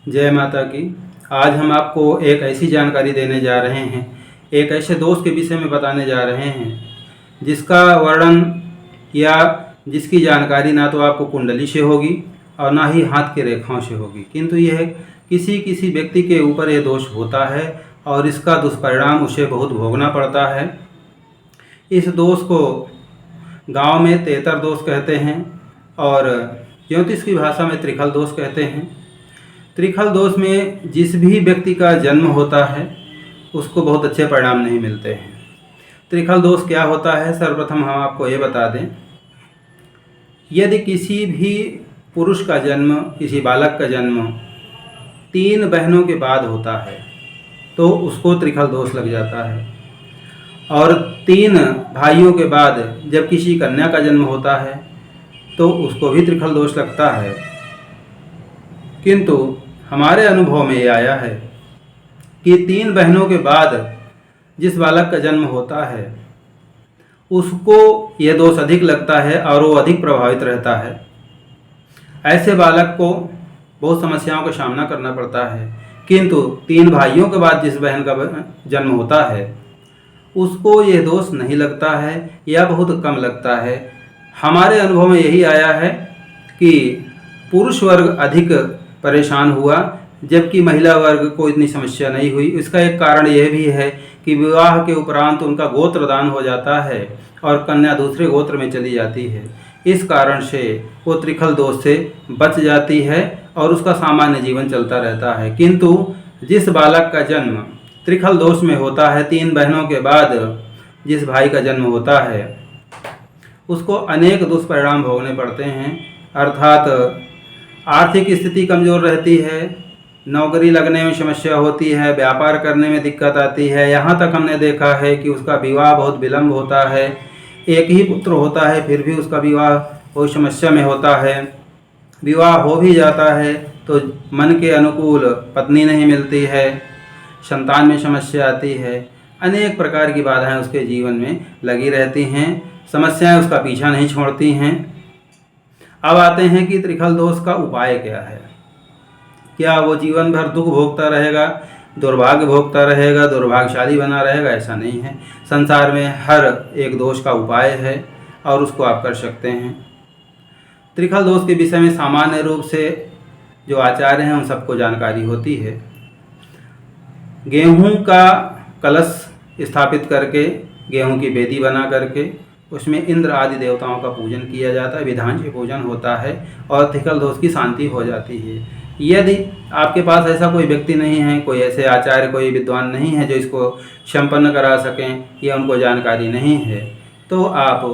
जय माता की। आज हम आपको एक ऐसी जानकारी देने जा रहे हैं, एक ऐसे दोस्त के विषय में बताने जा रहे हैं जिसका वर्णन या जिसकी जानकारी ना तो आपको कुंडली से होगी और ना ही हाथ की रेखाओं से होगी, किंतु यह किसी किसी व्यक्ति के ऊपर यह दोष होता है और इसका दुष्परिणाम उसे बहुत भोगना पड़ता है। इस दोष को गांव में तेतर दोष कहते हैं और ज्योतिष की भाषा में त्रिखल दोष कहते हैं। त्रिखल दोष में जिस भी व्यक्ति का जन्म होता है उसको बहुत अच्छे परिणाम नहीं मिलते हैं। त्रिखल दोष क्या होता है, सर्वप्रथम हम आपको ये बता दें। यदि किसी भी पुरुष का जन्म, किसी बालक का जन्म 3 बहनों के बाद होता है तो उसको त्रिखल दोष लग जाता है, और 3 भाइयों के बाद जब किसी कन्या का जन्म होता है तो उसको भी त्रिखल दोष लगता है। किंतु हमारे अनुभव में ये आया है कि 3 बहनों के बाद जिस बालक का जन्म होता है उसको ये दोष अधिक लगता है और वो अधिक प्रभावित रहता है। ऐसे बालक को बहुत समस्याओं का सामना करना पड़ता है, किंतु 3 भाइयों के बाद जिस बहन का जन्म होता है उसको ये दोष नहीं लगता है या बहुत कम लगता है। हमारे अनुभव में यही आया है कि पुरुष वर्ग अधिक परेशान हुआ जबकि महिला वर्ग को इतनी समस्या नहीं हुई। इसका एक कारण यह भी है कि विवाह के उपरांत उनका गोत्र दान हो जाता है और कन्या दूसरे गोत्र में चली जाती है। इस कारण से वो त्रिखल दोष से बच जाती है और उसका सामान्य जीवन चलता रहता है। किंतु जिस बालक का जन्म त्रिखल दोष में होता है, 3 बहनों के बाद जिस भाई का जन्म होता है उसको अनेक दुष्परिणाम भोगने पड़ते हैं। अर्थात आर्थिक स्थिति कमज़ोर रहती है, नौकरी लगने में समस्या होती है, व्यापार करने में दिक्कत आती है। यहाँ तक हमने देखा है कि उसका विवाह बहुत विलम्ब होता है। एक ही पुत्र होता है फिर भी उसका विवाह बहुत समस्या में होता है। विवाह हो भी जाता है तो मन के अनुकूल पत्नी नहीं मिलती है, संतान में समस्या आती है, अनेक प्रकार की बाधाएं उसके जीवन में लगी रहती हैं। समस्याएं उसका पीछा नहीं छोड़ती हैं। अब आते हैं कि त्रिखल दोष का उपाय क्या है। क्या वो जीवन भर दुख भोगता रहेगा, दुर्भाग्य भोगता रहेगा, दुर्भाग्यशाली बना रहेगा? ऐसा नहीं है। संसार में हर एक दोष का उपाय है और उसको आप कर सकते हैं। त्रिखल दोष के विषय में सामान्य रूप से जो आचार्य हैं उन सबको जानकारी होती है। गेहूं का कलश स्थापित करके, गेहूं की बेदी बना करके उसमें इंद्र आदि देवताओं का पूजन किया जाता है, विधान से पूजन होता है और त्रिखल दोष की शांति हो जाती है। यदि आपके पास ऐसा कोई व्यक्ति नहीं है, कोई ऐसे आचार्य, कोई विद्वान नहीं है जो इसको संपन्न करा सकें या उनको जानकारी नहीं है, तो आप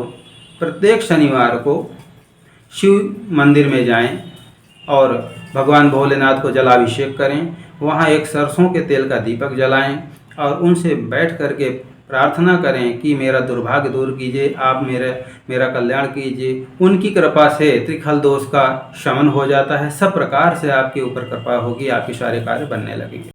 प्रत्येक शनिवार को शिव मंदिर में जाएं और भगवान भोलेनाथ को जलाभिषेक करें। वहाँ एक सरसों के तेल का दीपक जलाएं और उनसे बैठ करके प्रार्थना करें कि मेरा दुर्भाग्य दूर कीजिए, आप मेरा कल्याण कीजिए। उनकी कृपा से त्रिखल दोष का शमन हो जाता है। सब प्रकार से आपके ऊपर कृपा होगी, आपके सारे कार्य बनने लगेंगे।